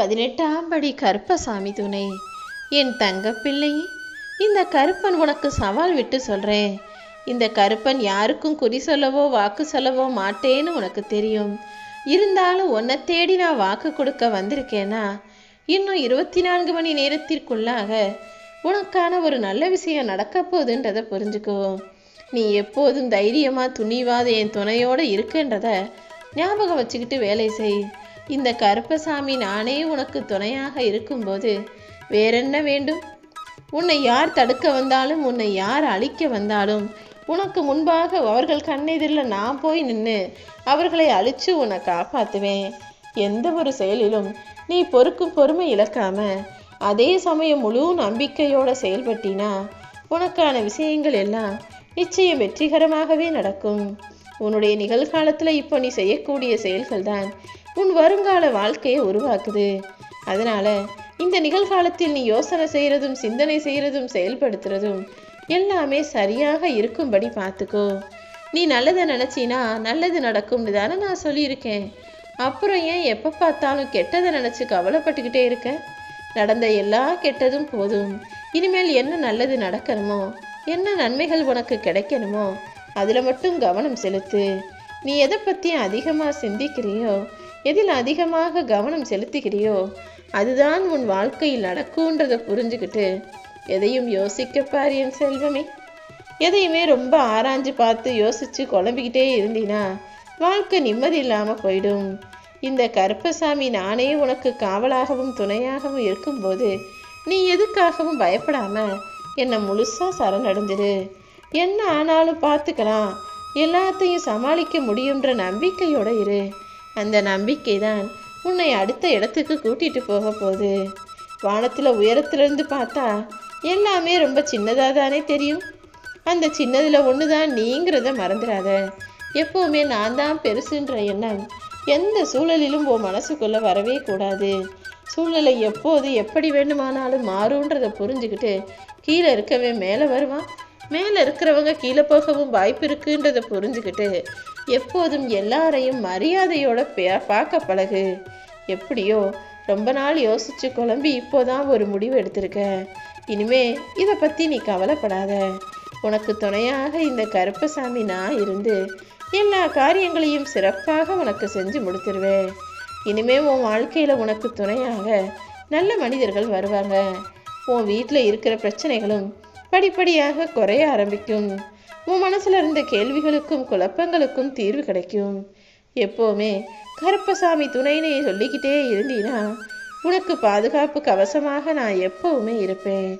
18ஆம் படி கருப்பசாமி துணை. என் தங்கப்பிள்ளை, இந்த கருப்பன் உனக்கு சவால் விட்டு சொல்கிறேன். இந்த கருப்பன் யாருக்கும் குறி சொல்லவோ வாக்கு சொல்லவோ மாட்டேன்னு உனக்கு தெரியும். இருந்தாலும் உன்னை தேடி நான் வாக்கு கொடுக்க வந்திருக்கேன்னா இன்னும் 24 மணி நேரத்திற்குள்ளாக உனக்கான ஒரு நல்ல விஷயம் நடக்க போகுதுன்றதை புரிஞ்சுக்கோ. நீ எப்போதும் தைரியமாக துணிவாத என் துணையோடு இருக்குன்றத ஞாபகம் வச்சுக்கிட்டு வேலை செய். இந்த கருப்பசாமி நானே உனக்கு துணையாக இருக்கும்போது வேறென்ன வேண்டும்? உன்னை யார் தடுக்க வந்தாலும், உன்னை யார் அழிக்க வந்தாலும், உனக்கு முன்பாக அவர்கள் கண்ணெதிரில் நான் போய் நின்று அவர்களை அழித்து உன்னை காப்பாற்றுவேன். எந்த ஒரு செயலிலும் நீ பொறுக்கும் பொறுமை இழக்காம அதே சமயம் முழு நம்பிக்கையோடு செயல்பட்டினா உனக்கான விஷயங்கள் எல்லாம் நிச்சயம் வெற்றிகரமாகவே நடக்கும். உன்னுடைய நிகழ்காலத்தில் இப்போ நீ செய்யக்கூடிய செயல்கள் தான் உன் வருங்கால வாழ்க்கையை உருவாக்குது. அதனால இந்த நிகழ்காலத்தில் நீ யோசனை செய்கிறதும் சிந்தனை செய்கிறதும் செயல்படுத்துறதும் எல்லாமே சரியாக இருக்கும்படி பார்த்துக்கோ. நீ நல்லதை நினச்சினா நல்லது நடக்கும்னு தானே நான் சொல்லியிருக்கேன். அப்புறம் ஏன் எப்போ பார்த்தாலும் கெட்டதை நினச்சி கவலைப்பட்டுக்கிட்டே இருக்க? நடந்த எல்லா கெட்டதும் போதும். இனிமேல் என்ன நல்லது நடக்கணுமோ, என்ன நன்மைகள் உனக்கு கிடைக்கணுமோ அதில் மட்டும் கவனம் செலுத்து. நீ எதை பற்றி அதிகமாக சிந்திக்கிறியோ, எதில் அதிகமாக கவனம் செலுத்துகிறியோ அதுதான் உன் வாழ்க்கையில் நடக்கும்ன்றதை புரிஞ்சுக்கிட்டு எதையும் யோசிக்கப்பார் என் செல்வமே. எதையுமே ரொம்ப ஆராய்ஞ்சு பார்த்து யோசித்து குழம்பிக்கிட்டே இருந்தினா வாழ்க்கை நிம்மதி இல்லாமல் போயிடும். இந்த கருப்பசாமி நானே உனக்கு காவலாகவும் துணையாகவும் இருக்கும்போது நீ எதுக்காகவும் பயப்படாமல் என்னை முழுசாக சரணடைஞ்சிரு. என்ன ஆனாலும் பார்த்துக்கலாம், எல்லாத்தையும் சமாளிக்க முடியுன்ற நம்பிக்கையோட இரு. அந்த நம்பிக்கை தான் உன்னை அடுத்த இடத்துக்கு கூட்டிகிட்டு போக போகுது. வானத்தில் உயரத்துலேருந்து பார்த்தா எல்லாமே ரொம்ப சின்னதாக தானே தெரியும். அந்த சின்னதில் ஒன்று தான் நீங்கிறத மறந்துடாத. எப்போவுமே நான் தான் பெருசுன்ற எண்ணம் எந்த சூழலிலும் உன் மனசுக்குள்ளே வரவே கூடாது. சூழ்நிலை எப்போது எப்படி வேண்டுமானாலும் மாறுன்றதை புரிஞ்சுக்கிட்டு கீழே இருக்கவே மேலே வருவான், மேலே இருக்கிறவங்க கீழே போகவும் வாய்ப்பு இருக்குன்றதை புரிஞ்சுக்கிட்டு எப்போதும் எல்லாரையும் மரியாதையோட பார்க்க பழகு. எப்படியோ ரொம்ப நாள் யோசிச்சு குழம்பி இப்போதான் ஒரு முடிவு எடுத்திருக்க. இனிமே இதை பற்றி நீ கவலைப்படாத. உனக்கு துணையாக இந்த கருப்பசாமி நான் இருந்து எல்லா காரியங்களையும் சிறப்பாக உனக்கு செஞ்சு முடித்துருவேன். இனிமே உன் வாழ்க்கையில் உனக்கு துணையாக நல்ல மனிதர்கள் வருவாங்க. உன் வீட்டில் இருக்கிற பிரச்சனைகளும் படிப்படியாக குறைய ஆரம்பிக்கும். உன் மனசில் இருந்த கேள்விகளுக்கும் குழப்பங்களுக்கும் தீர்வு கிடைக்கும். எப்போவுமே கருப்பசாமி துணைன்னு சொல்லிக்கிட்டே இருந்தீனா உனக்கு பாதுகாப்பு கவசமாக நான் எப்போவுமே இருப்பேன்.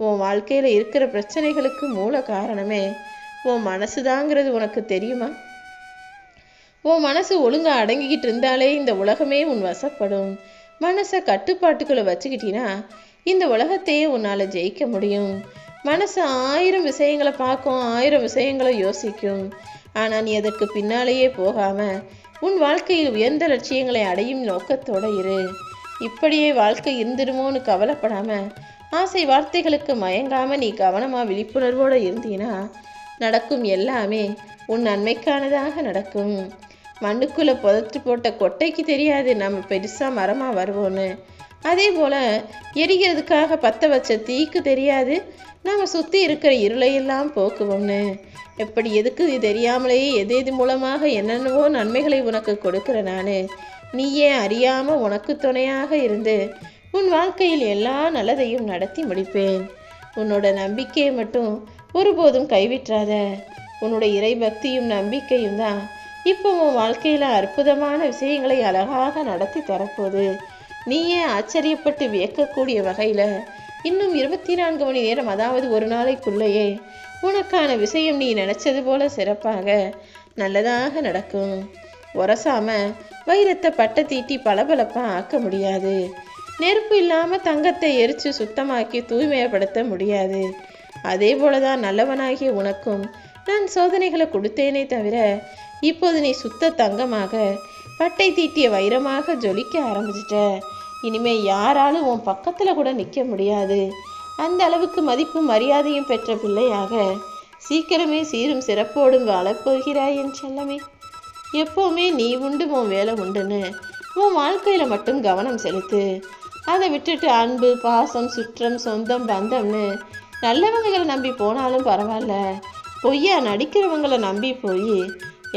உன் வாழ்க்கையில் இருக்கிற பிரச்சனைகளுக்கு மூல காரணமே உன் மனசு தாங்கிறது உனக்கு தெரியுமா? உன் மனசு ஒழுங்காக அடங்கிக்கிட்டு இருந்தாலே இந்த உலகமே உன் வசப்படும். மனசை கட்டுப்பாட்டுக்குள்ளே வச்சுக்கிட்டீன்னா இந்த உலகத்தையே உன்னால் ஜெயிக்க முடியும். மனசு 1000 விஷயங்களை பார்க்கும், 1000 விஷயங்களை யோசிக்கும். ஆனால் நீ அதற்கு பின்னாலேயே போகாமல் உன் வாழ்க்கையில் உயர்ந்த லட்சியங்களை அடையும் நோக்கத்தோடு இரு. இப்படியே வாழ்க்கை இருந்துடுமோன்னு கவலைப்படாமல் ஆசை வார்த்தைகளுக்கு மயங்காமல் நீ கவனமாக விழிப்புணர்வோடு இருந்தீன்னா நடக்கும் எல்லாமே உன் நன்மைக்கானதாக நடக்கும். மண்ணுக்குள்ளே புதைச்சி போட்ட கொட்டைக்கு தெரியாது நம்ம பெருசாக மரமாக வருவோன்னு. அதே போல் எரிகிறதுக்காக பற்ற வச்ச தீக்கு தெரியாது நாம் சுற்றி இருக்கிற இருளையெல்லாம் போக்குவோம்னு. எப்படி எதுக்கு தெரியாமலேயே எது மூலமாக என்னென்னவோ நன்மைகளை உனக்கு கொடுக்குற நான் நீயே அறியாமல் உனக்கு துணையாக இருந்து உன் வாழ்க்கையில் எல்லா நல்லதையும் நடத்தி முடிப்பேன். உன்னோட நம்பிக்கையை மட்டும் ஒருபோதும் கைவிட்டாத. உன்னோட இறை பக்தியும் நம்பிக்கையும் தான் இப்போ உன் வாழ்க்கையில் அற்புதமான விஷயங்களை அழகாக நடத்தி தரப்போகுது. நீயே ஆச்சரியப்பட்டு வியக்கக்கூடிய வகையில் இன்னும் 24 மணி நேரம், அதாவது ஒரு நாளைக்குள்ளேயே உனக்கான விஷயம் நீ நினச்சது போல சிறப்பாக நல்லதாக நடக்கும். உரசாம வைரத்தை பட்டை தீட்டி பளபளப்பாக ஆக்க முடியாது. நெருப்பு இல்லாமல் தங்கத்தை எரித்து சுத்தமாக்கி தூய்மையப்படுத்த முடியாது. அதே போலதான் நல்லவனாகிய உனக்கும் நான் சோதனைகளை கொடுத்தேனே தவிர இப்போது நீ சுத்த தங்கமாக பட்டை தீட்டிய வைரமாக ஜொலிக்க ஆரம்பிச்சிட்ட. இனிமே யாராலும் உன் பக்கத்தில் கூட நிற்க முடியாது. அந்த அளவுக்கு மதிப்பும் மரியாதையும் பெற்ற பிள்ளையாக சீக்கிரமே சீரும் சிறப்போடும் வாழப்போகிறாய் என் செல்லமே. எப்போவுமே நீ உண்டு உன் வேலை உண்டுன்னு உன் வாழ்க்கையில் மட்டும் கவனம் செலுத்து. அதை விட்டுட்டு அன்பு, பாசம், சுற்றம், சொந்தம், பந்தம்னு நல்லவங்களை நம்பி போனாலும் பரவாயில்ல, பொய்யா நடிக்கிறவங்களை நம்பி போய்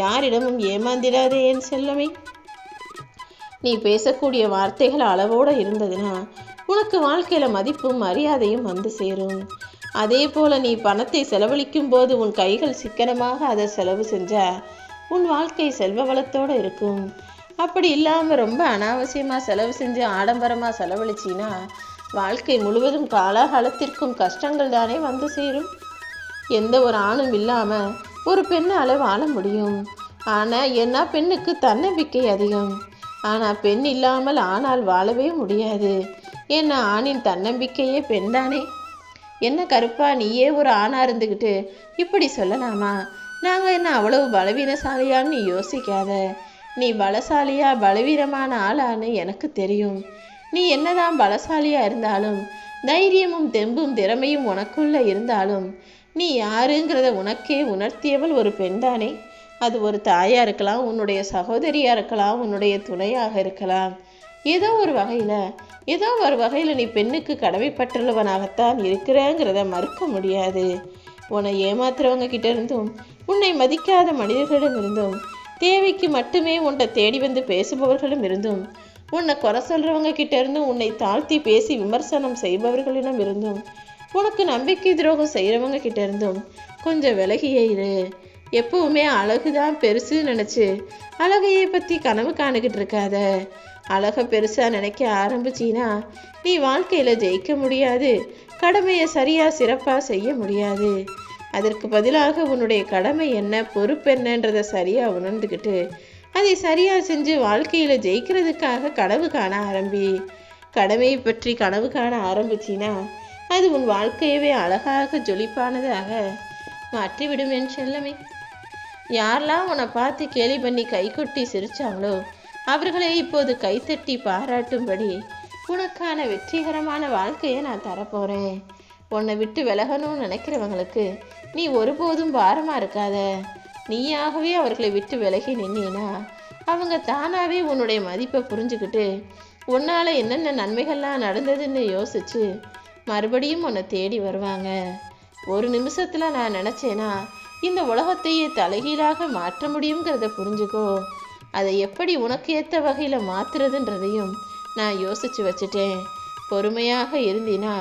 யாரிடமும் ஏமாந்திராதே என் செல்லமே. நீ பேசக்கூடிய வார்த்தைகள் அளவோடு இருந்ததுன்னா உனக்கு வாழ்க்கையில் மதிப்பும் மரியாதையும் வந்து சேரும். அதே போல் நீ பணத்தை செலவழிக்கும் போது உன் கைகள் சிக்கனமாக அதை செலவு செஞ்சா உன் வாழ்க்கை செல்வ வளத்தோடு இருக்கும். அப்படி இல்லாமல் ரொம்ப அனாவசியமாக செலவு செஞ்சு ஆடம்பரமாக செலவழிச்சின்னா வாழ்க்கை முழுவதும் காலாகாலத்திற்கும் கஷ்டங்கள் தானே வந்து சேரும். எந்த ஒரு ஆணும் இல்லாமல் ஒரு பெண்ணால் வாழ முடியும். ஆனால் ஏன்னா பெண்ணுக்கு தன்னம்பிக்கை அதிகம். ஆனால் பெண் இல்லாமல் ஆணால் வாழவே முடியாது. ஏன்னா ஆணின் தன்னம்பிக்கையே பெண் தானே. என்ன கருப்பா, நீயே ஒரு ஆணாக இருந்துக்கிட்டு இப்படி சொல்லலாமா? நாங்கள் என்ன அவ்வளவு பலவீனசாலியான்னு நீ யோசிக்காத. நீ பலசாலியா பலவீனமான ஆளான்னு எனக்கு தெரியும். நீ என்னதான் பலசாலியாக இருந்தாலும் தைரியமும் தெம்பும் திறமையும் உனக்குள்ள இருந்தாலும் நீ யாருங்கிறத உனக்கே உணர்த்தியவள் ஒரு பெண் தானே. அது ஒரு தாயாக இருக்கலாம், உன்னுடைய சகோதரியாக இருக்கலாம், உன்னுடைய துணையாக இருக்கலாம். ஏதோ ஒரு வகையில் நீ பெண்ணுக்கு கடமைப்பட்டுள்ளவனாகத்தான் இருக்கிறேங்கிறத மறுக்க முடியாது. உன்னை ஏமாத்துறவங்க கிட்ட இருந்தும் உன்னை மதிக்காத மனிதர்களிடம் இருந்தும் தேவைக்கு மட்டுமே உன்னை தேடி வந்து பேசுபவர்களும் இருந்தும் உன்னை குறை சொல்றவங்க கிட்ட இருந்தும் உன்னை தாழ்த்தி பேசி விமர்சனம் செய்பவர்களிடம் இருந்தும் உனக்கு நம்பிக்கை துரோகம் செய்கிறவங்க கிட்ட இருந்தும் கொஞ்சம் விலகியே இரு. எப்பவுமே அழகுதான் பெருசுன்னு நினச்சி அழகையை பற்றி கனவு காணுகிட்டு இருக்காத. அழகை பெருசாக நினைக்க ஆரம்பிச்சின்னா நீ வாழ்க்கையில் ஜெயிக்க முடியாது, கடமையை சரியாக சிறப்பாக செய்ய முடியாது. அதற்கு பதிலாக உன்னுடைய கடமை என்ன, பொறுப்பு என்னன்றதை சரியாக உணர்ந்துக்கிட்டு அதை சரியாக செஞ்சு வாழ்க்கையில் ஜெயிக்கிறதுக்காக கனவு காண ஆரம்பி. கடமையை பற்றி கனவு காண ஆரம்பிச்சின்னா அது உன் வாழ்க்கையவே அழகாக ஜொலிப்பானதாக மாற்றிவிடும் என் செல்லமே. யாரெல்லாம் உன்னை பார்த்து கேலி பண்ணி கை கொட்டி சிரிச்சாங்களோ அவர்களே இப்போது கைத்தட்டி பாராட்டும்படி உனக்கான வெற்றிகரமான வாழ்க்கையை நான் தரப்போகிறேன். உன்னை விட்டு விலகணும்னு நினைக்கிறவங்களுக்கு நீ ஒருபோதும் பாரமாக இருக்காத. நீயாகவே அவர்களை விட்டு விலகி நின்னா அவங்க தானாகவே உன்னுடைய மதிப்பை புரிஞ்சுக்கிட்டு உன்னால் என்னென்ன நன்மைகள்லாம் நடந்ததுன்னு யோசிச்சு மறுபடியும் உன்னை தேடி வருவாங்க. ஒரு நிமிஷத்தில் நான் நினச்சேன்னா இந்த உலகத்தையே தலைகீழாக மாற்ற முடியுங்கிறத புரிஞ்சுக்கோ. அதை எப்படி உனக்கு ஏற்ற வகையில் மாற்றுறதுன்றதையும் நான் யோசித்து வச்சுட்டேன். பொறுமையாக இருந்தினா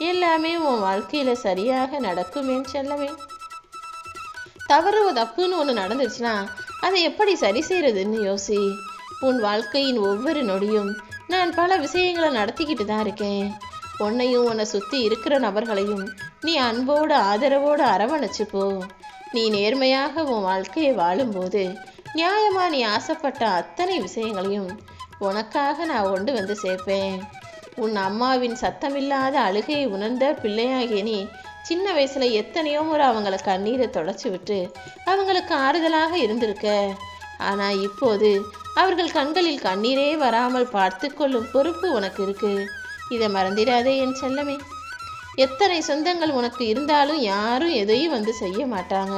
எல்லாமே உன் வாழ்க்கையில் சரியாக நடக்குமேன்னு செல்லவே. தவறு தப்புன்னு ஒன்று நடந்துருச்சுன்னா அதை எப்படி சரி செய்கிறதுன்னு யோசி. உன் வாழ்க்கையின் ஒவ்வொரு நொடியும் நான் பல விஷயங்களை நடத்திக்கிட்டு தான் இருக்கேன். உன்னையும் உன்னை சுற்றி இருக்கிற நபர்களையும் நீ அன்போடு ஆதரவோடு அரவணைச்சுப்போ. நீ நேர்மையாக உன் வாழ்க்கையை வாழும்போது நியாயமாக நீ ஆசைப்பட்ட அத்தனை விஷயங்களையும் உனக்காக நான் கொண்டு வந்து சேர்ப்பேன். உன் அம்மாவின் சத்தமில்லாத அழுகையை உணர்ந்த பிள்ளையாகிய நீ சின்ன வயசுல எத்தனையோ முறை அவங்கள கண்ணீரை தொடச்சி விட்டு அவங்களுக்கு ஆறுதலாக இருந்திருக்க. ஆனால் இப்போது அவர்கள் கண்களில் கண்ணீரே வராமல் பார்த்து கொள்ளும் பொறுப்பு உனக்கு இருக்கு. இதை மறந்திடாதே என் செல்லமே. எத்தனை சொந்தங்கள் உனக்கு இருந்தாலும் யாரும் எதையும் வந்து செய்ய மாட்டாங்க.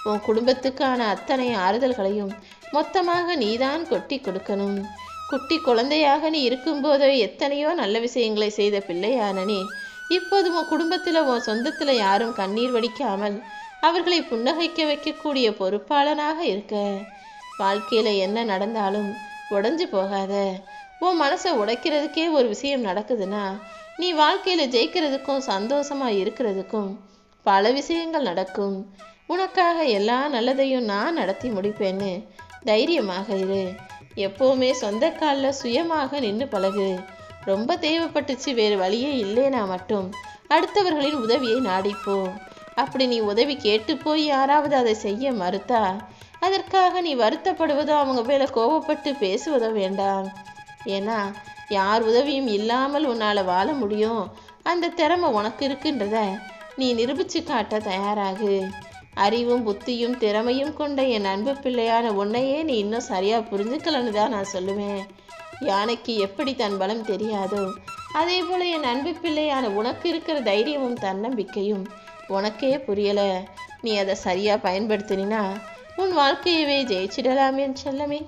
உன் குடும்பத்துக்கான அத்தனை ஆறுதல்களையும் மொத்தமாக நீதான் கொட்டி கொடுக்கணும். குட்டி குழந்தையாக நீ இருக்கும்போதோ எத்தனையோ நல்ல விஷயங்களை செய்த பிள்ளையான நீ இப்போது உன் குடும்பத்தில் உன் சொந்தத்தில் யாரும் கண்ணீர் வடிக்காமல் அவர்களை புன்னகைக்க வைக்கக்கூடிய பொறுப்பாளனாக இருக்க. வாழ்க்கையில் என்ன நடந்தாலும் உடைஞ்சு போகாத. உன் மனசை உடைக்கிறதுக்கே ஒரு விஷயம் நடக்குதுன்னா நீ வாழ்க்கையில் ஜெயிக்கிறதுக்கும் சந்தோஷமாக இருக்கிறதுக்கும் பல விஷயங்கள் நடக்கும். உனக்காக எல்லா நல்லதையும் நான் நடத்தி முடிப்பேன்னு தைரியமாக இரு. எப்போவுமே சொந்த காலில் சுயமாக நின்று பழகு. ரொம்ப தேவைப்பட்டுச்சு, வேறு வழியே இல்லைனா மட்டும் அடுத்தவர்களின் உதவியை நாடிப்போ. அப்படி நீ உதவி கேட்டு போய் யாராவது அதை செய்ய மறுத்தா அதற்காக நீ வருத்தப்படுவதோ அவங்க மேலே கோபப்பட்டு பேசுவதோ வேண்டாம். ஏன்னா யார் உதவியும் இல்லாமல் உன்னால் வாழ முடியும், அந்த திறமை உனக்கு இருக்குன்றத நீ நிரூபித்து காட்ட தயாராகு. அறிவும் புத்தியும் திறமையும் கொண்ட என் அன்பு பிள்ளையான உன்னையே நீ இன்னும் சரியாக புரிஞ்சுக்கலன்னு தான் நான் சொல்லுவேன். யானைக்கு எப்படி தன் பலம் தெரியாதோ அதே போல் என் அன்பு பிள்ளையான உனக்கு இருக்கிற தைரியமும் தன்னம்பிக்கையும் உனக்கே புரியலை. நீ அதை சரியாக பயன்படுத்தினா உன் வாழ்க்கையவே ஜெயிச்சிடலாம் என் செல்லமே.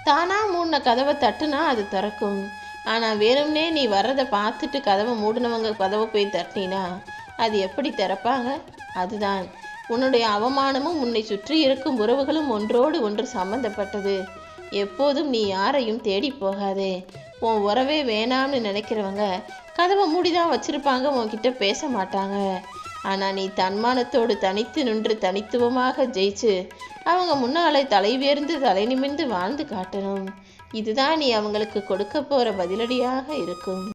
தானா மூடின கதவை தட்டுனா அது திறக்கும். ஆனால் வேணும்னே நீ வர்றதை பார்த்துட்டு கதவை மூடினவங்க கதவை போய் தட்டினா அது எப்படி திறப்பாங்க? அதுதான் உன்னுடைய அவமானமும் உன்னை சுற்றி இருக்கும் உறவுகளும் ஒன்றோடு ஒன்று சம்பந்தப்பட்டது. எப்போதும் நீ யாரையும் தேடி போகாதே. உன் உறவே வேணாம்னு நினைக்கிறவங்க கதவை மூடிதான் வச்சிருப்பாங்க, உன்கிட்ட பேச மாட்டாங்க. ஆனால் நீ தன்மானத்தோடு தனித்து நின்று தனித்துவமாக ஜெயிச்சு அவங்க முன்னாலே தலைவேர்ந்து தலை நிமிர்ந்து வாழ்ந்து காட்டணும். இதுதான் நீ அவங்களுக்கு கொடுக்க போகிற பதிலடியாக இருக்கும்.